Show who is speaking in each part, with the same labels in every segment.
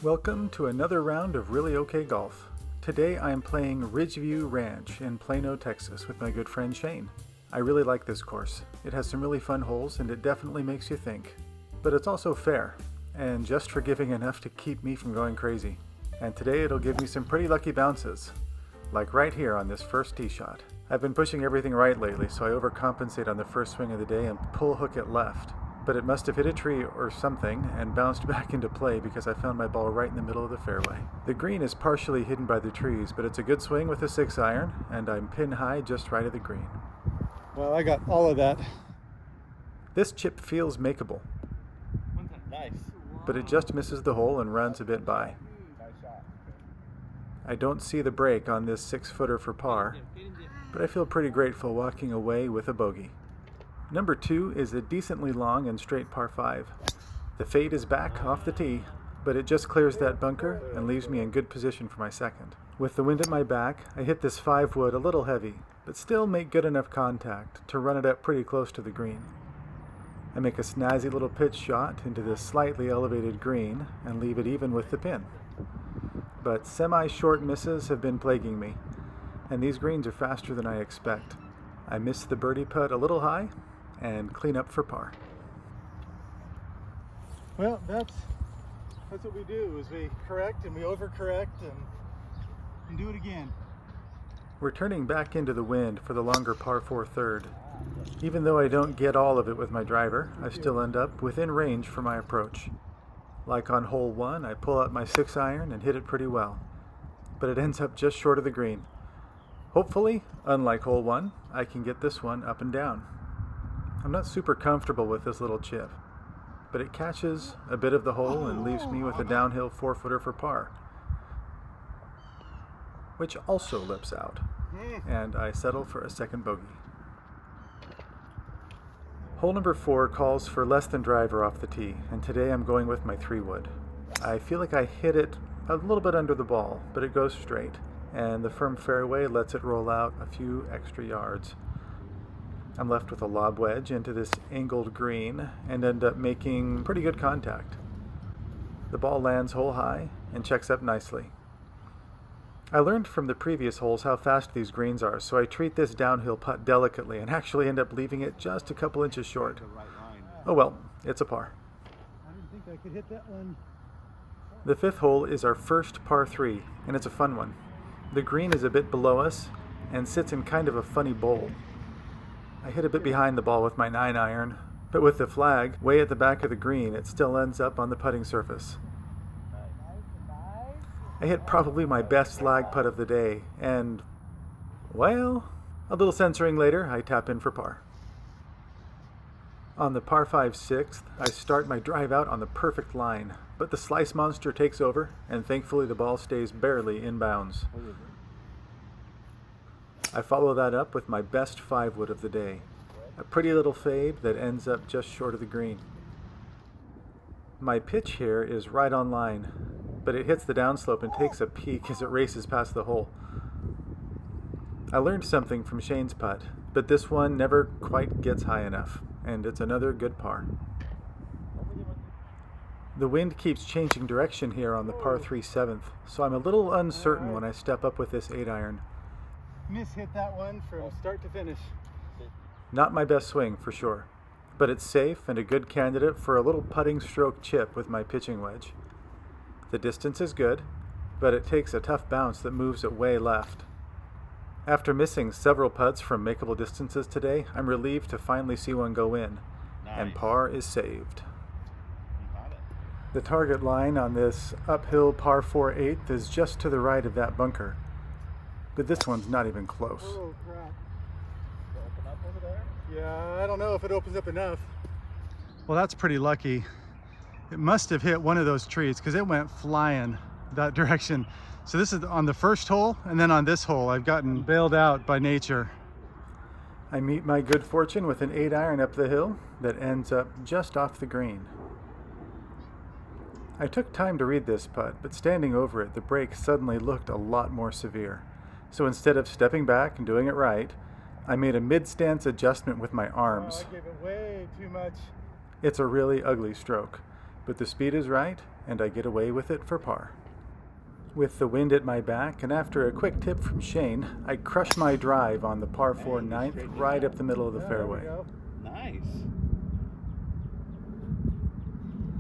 Speaker 1: Welcome to another round of Really OK Golf. Today I am playing Ridgeview Ranch in Plano, Texas with my good friend Shane. I really like this course. It has some really fun holes and it definitely makes you think. But it's also fair, and just forgiving enough to keep me from going crazy. And today it'll give me some pretty lucky bounces, like right here on this first tee shot. I've been pushing everything right lately, so I overcompensate on the first swing of the day and pull hook it left. But it must have hit a tree or something and bounced back into play because I found my ball right in the middle of the fairway. The green is partially hidden by the trees, but it's a good swing with a 6-iron, and I'm pin high just right of the green.
Speaker 2: Well, I got all of that.
Speaker 1: This chip feels makeable,
Speaker 2: Nice.
Speaker 1: but it just misses the hole and runs a bit by. I don't see the break on this 6-footer for par, but I feel pretty grateful walking away with a bogey. Number 2 is a decently long and straight par 5. The fade is back off the tee, but it just clears that bunker and leaves me in good position for my second. With the wind at my back, I hit this 5-wood a little heavy, but still make good enough contact to run it up pretty close to the green. I make a snazzy little pitch shot into this slightly elevated green and leave it even with the pin. But semi-short misses have been plaguing me, and these greens are faster than I expect. I miss the birdie putt a little high and clean up for par.
Speaker 2: Well, that's what we do, is we correct and we overcorrect and do it again.
Speaker 1: We're turning back into the wind for the longer par 4 third. Even though I don't get all of it with my driver, I still end up within range for my approach. Like on hole 1, I pull out my 6-iron and hit it pretty well, but it ends up just short of the green. Hopefully, unlike hole 1, I can get this one up and down. I'm not super comfortable with this little chip, but it catches a bit of the hole and leaves me with a downhill 4-footer for par, which also lips out, and I settle for a second bogey. Hole number 4 calls for less than driver off the tee, and today I'm going with my 3-wood. I feel like I hit it a little bit under the ball, but it goes straight, and the firm fairway lets it roll out a few extra yards. I'm left with a lob wedge into this angled green and end up making pretty good contact. The ball lands hole high and checks up nicely. I learned from the previous holes how fast these greens are, so I treat this downhill putt delicately and actually end up leaving it just a couple inches short. Oh well, it's a par.
Speaker 2: I didn't think I could hit that one.
Speaker 1: The 5th hole is our first par 3, and it's a fun one. The green is a bit below us and sits in kind of a funny bowl. I hit a bit behind the ball with my 9-iron, but with the flag way at the back of the green, it still ends up on the putting surface. I hit probably my best slag putt of the day, and, well, a little censoring later, I tap in for par. On the par 5 6th, I start my drive out on the perfect line, but the slice monster takes over, and thankfully the ball stays barely in bounds. I follow that up with my best 5-wood of the day, a pretty little fade that ends up just short of the green. My pitch here is right on line, but it hits the downslope and takes a peek as it races past the hole. I learned something from Shane's putt, but this one never quite gets high enough, and it's another good par. The wind keeps changing direction here on the par 3 7th, so I'm a little uncertain when I step up with this 8-iron.
Speaker 2: Hit that one from start to finish.
Speaker 1: Not my best swing, for sure, but it's safe and a good candidate for a little putting stroke chip with my pitching wedge. The distance is good, but it takes a tough bounce that moves it way left. After missing several putts from makeable distances today, I'm relieved to finally see one go in, and par is saved. The target line on this uphill par 4 8th is just to the right of that bunker, but this one's not even close.
Speaker 2: Oh crap. Open up over there? Yeah, I don't know if it opens up enough. Well, that's pretty lucky. It must have hit one of those trees because it went flying that direction. So this is on the first hole, and then on this hole I've gotten bailed out by nature.
Speaker 1: I meet my good fortune with an 8-iron up the hill that ends up just off the green. I took time to read this putt, but standing over it, the break suddenly looked a lot more severe. So instead of stepping back and doing it right, I made a mid-stance adjustment with my arms.
Speaker 2: Oh, I gave it way too much.
Speaker 1: It's a really ugly stroke, but the speed is right, and I get away with it for par. With the wind at my back, and after a quick tip from Shane, I crush my drive on the par 4 ninth right up the middle of the fairway.
Speaker 3: Nice.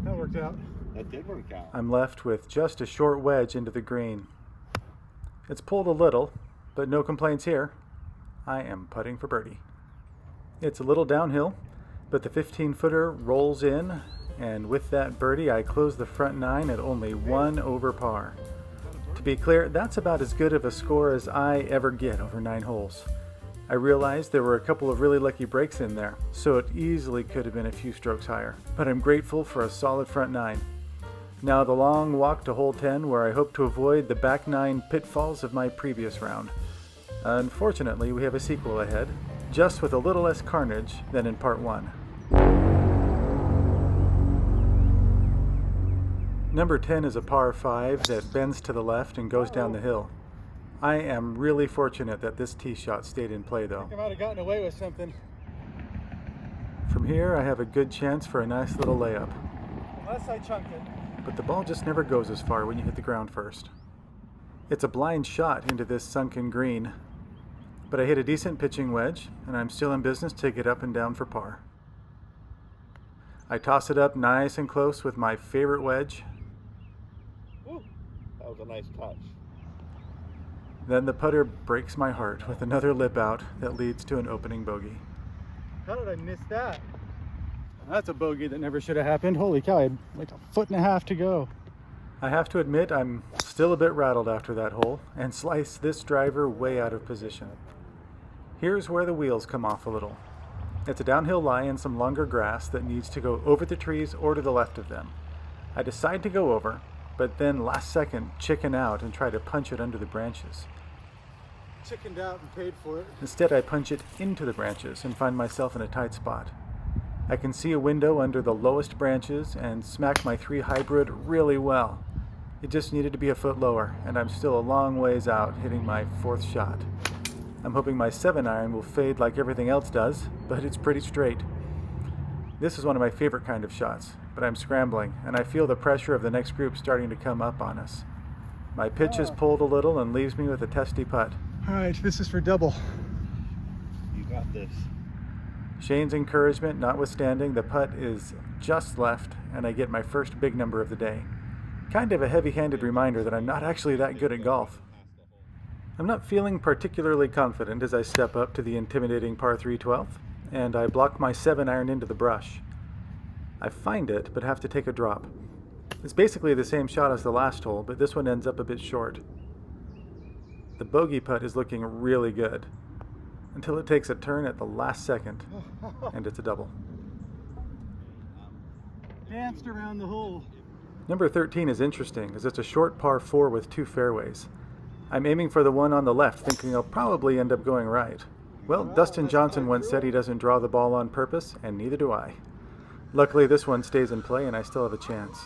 Speaker 2: That worked out.
Speaker 3: That did work out.
Speaker 1: I'm left with just a short wedge into the green. It's pulled a little, but no complaints here. I am putting for birdie. It's a little downhill, but the 15-footer rolls in, and with that birdie, I close the front 9 at only 1 over par. To be clear, that's about as good of a score as I ever get over 9 holes. I realized there were a couple of really lucky breaks in there, so it easily could have been a few strokes higher, but I'm grateful for a solid front 9. Now the long walk to hole 10, where I hope to avoid the back 9 pitfalls of my previous round. Unfortunately, we have a sequel ahead, just with a little less carnage than in part 1. Number 10 is a par 5 that bends to the left and goes down the hill. I am really fortunate that this tee shot stayed in play though.
Speaker 2: I might have gotten away with something.
Speaker 1: From here I have a good chance for a nice little layup.
Speaker 2: Unless I chunked it.
Speaker 1: But the ball just never goes as far when you hit the ground first. It's a blind shot into this sunken green, but I hit a decent pitching wedge and I'm still in business to get up and down for par. I toss it up nice and close with my favorite wedge.
Speaker 3: Ooh, that was a nice touch.
Speaker 1: Then the putter breaks my heart with another lip out that leads to an opening bogey.
Speaker 2: How did I miss that? That's a bogey that never should have happened. Holy cow, I had like a foot and a half to go.
Speaker 1: I have to admit I'm still a bit rattled after that hole and slice this driver way out of position. Here's where the wheels come off a little. It's a downhill lie and some longer grass that needs to go over the trees or to the left of them. I decide to go over, but then last second chicken out and try to punch it under the branches.
Speaker 2: Chickened out and paid for it.
Speaker 1: Instead, I punch it into the branches and find myself in a tight spot. I can see a window under the lowest branches and smack my 3 hybrid really well. It just needed to be a foot lower, and I'm still a long ways out hitting my 4th shot. I'm hoping my 7-iron will fade like everything else does, but it's pretty straight. This is one of my favorite kind of shots, but I'm scrambling, and I feel the pressure of the next group starting to come up on us. My pitch is pulled a little and leaves me with a testy putt.
Speaker 2: All right, this is for double.
Speaker 3: You got this.
Speaker 1: Shane's encouragement notwithstanding, the putt is just left, and I get my first big number of the day. Kind of a heavy-handed reminder that I'm not actually that good at golf. I'm not feeling particularly confident as I step up to the intimidating par 3 12th, and I block my 7-iron into the brush. I find it, but have to take a drop. It's basically the same shot as the last hole, but this one ends up a bit short. The bogey putt is looking really good, until it takes a turn at the last second, and it's a double.
Speaker 2: Danced around the hole.
Speaker 1: Number 13 is interesting, as it's a short par 4 with 2 fairways. I'm aiming for the one on the left, thinking I'll probably end up going right. Well, Dustin Johnson once said he doesn't draw the ball on purpose, and neither do I. Luckily, this one stays in play, and I still have a chance.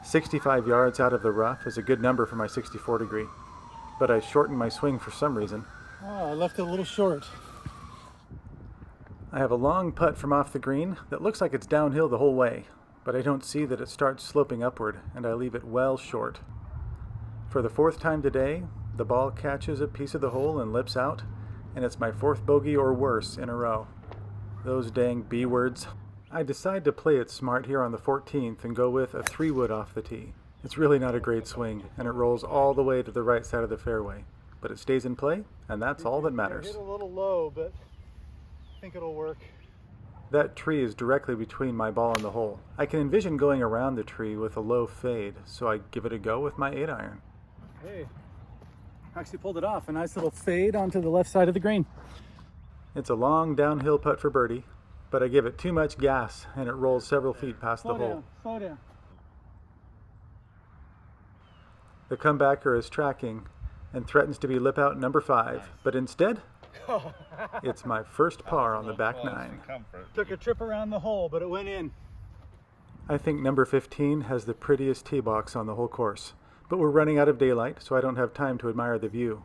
Speaker 1: 65 yards out of the rough is a good number for my 64 degree, but I shortened my swing for some reason.
Speaker 2: Oh, I left it a little short.
Speaker 1: I have a long putt from off the green that looks like it's downhill the whole way, but I don't see that it starts sloping upward, and I leave it well short. For the 4th time today, the ball catches a piece of the hole and lips out, and it's my 4th bogey or worse in a row. Those dang B words. I decide to play it smart here on the 14th and go with a 3-wood off the tee. It's really not a great swing, and it rolls all the way to the right side of the fairway, but it stays in play, and that's all that matters.
Speaker 2: Hit a little low, but I think it'll work.
Speaker 1: That tree is directly between my ball and the hole. I can envision going around the tree with a low fade, so I give it a go with my 8-iron.
Speaker 2: Hey, actually pulled it off. A nice little fade onto the left side of the green.
Speaker 1: It's a long downhill putt for birdie, but I give it too much gas and it rolls several feet past the hole.
Speaker 2: Slow down.
Speaker 1: The comebacker is tracking and threatens to be lip out number 5, but instead, it's my first par on the back 9.
Speaker 2: Took a trip around the hole, but it went in.
Speaker 1: I think number 15 has the prettiest tee box on the whole course, but we're running out of daylight, so I don't have time to admire the view.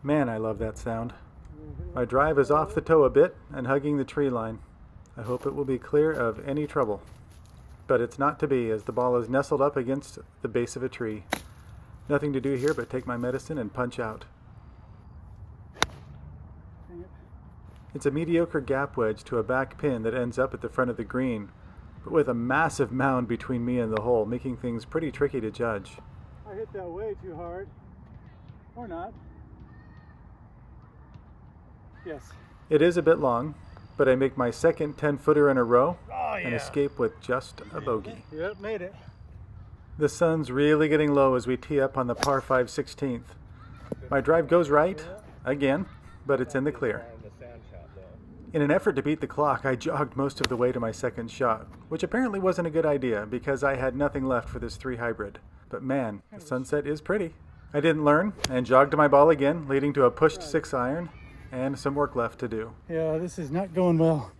Speaker 1: Man, I love that sound. My drive is off the toe a bit and hugging the tree line. I hope it will be clear of any trouble. but it's not to be as the ball is nestled up against the base of a tree. Nothing to do here but take my medicine and punch out. It's a mediocre gap wedge to a back pin that ends up at the front of the green, but with a massive mound between me and the hole, making things pretty tricky to judge.
Speaker 2: I hit that way too hard. Or not. Yes.
Speaker 1: It is a bit long, but I make my second 10-footer in a row and escape with just a bogey.
Speaker 2: Yep, made it.
Speaker 1: The sun's really getting low as we tee up on the par 5 16th. My drive goes right, again, but it's in the clear. In an effort to beat the clock, I jogged most of the way to my second shot, which apparently wasn't a good idea because I had nothing left for this 3 hybrid. But man, the sunset is pretty. I didn't learn and jogged to my ball again, leading to a pushed 6-iron and some work left to do.
Speaker 2: Yeah, this is not going well.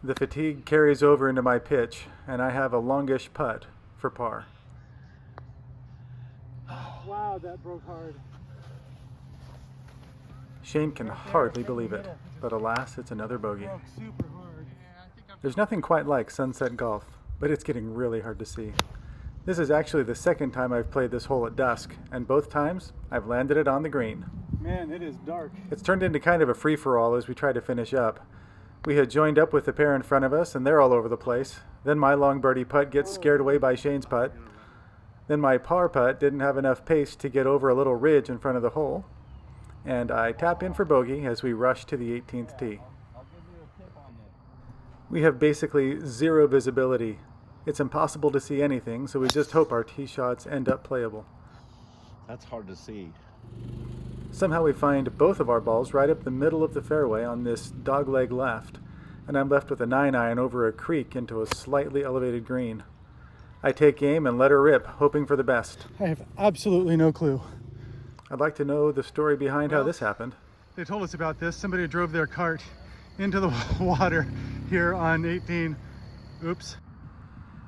Speaker 1: The fatigue carries over into my pitch, and I have a longish putt for par.
Speaker 2: Wow, that broke hard.
Speaker 1: Shane can hardly believe it, but alas, it's another bogey.
Speaker 2: Super hard.
Speaker 1: There's nothing quite like sunset golf, but it's getting really hard to see. This is actually the second time I've played this hole at dusk, and both times I've landed it on the green.
Speaker 2: Man, it is dark.
Speaker 1: It's turned into kind of a free-for-all as we try to finish up. We had joined up with the pair in front of us, and they're all over the place. Then my long birdie putt gets scared away by Shane's putt. Then my par putt didn't have enough pace to get over a little ridge in front of the hole. And I tap in for bogey as we rush to the 18th tee. We have basically zero visibility. It's impossible to see anything, so we just hope our tee shots end up playable.
Speaker 3: That's hard to see.
Speaker 1: Somehow we find both of our balls right up the middle of the fairway on this dogleg left, and I'm left with a 9-iron over a creek into a slightly elevated green. I take aim and let her rip, hoping for the best.
Speaker 2: I have absolutely no clue.
Speaker 1: I'd like to know the story behind how this happened.
Speaker 2: They told us about this. Somebody drove their cart into the water here on 18. Oops.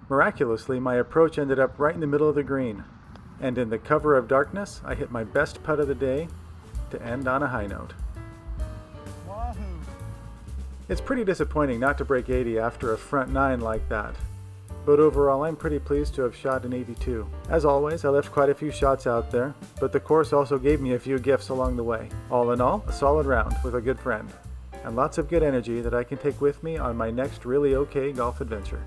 Speaker 1: Miraculously, my approach ended up right in the middle of the green, and in the cover of darkness, I hit my best putt of the day to end on a high note.
Speaker 2: Wahoo!
Speaker 1: It's pretty disappointing not to break 80 after a front 9 like that, but overall I'm pretty pleased to have shot an 82. As always, I left quite a few shots out there, but the course also gave me a few gifts along the way. All in all, a solid round with a good friend, and lots of good energy that I can take with me on my next really okay golf adventure.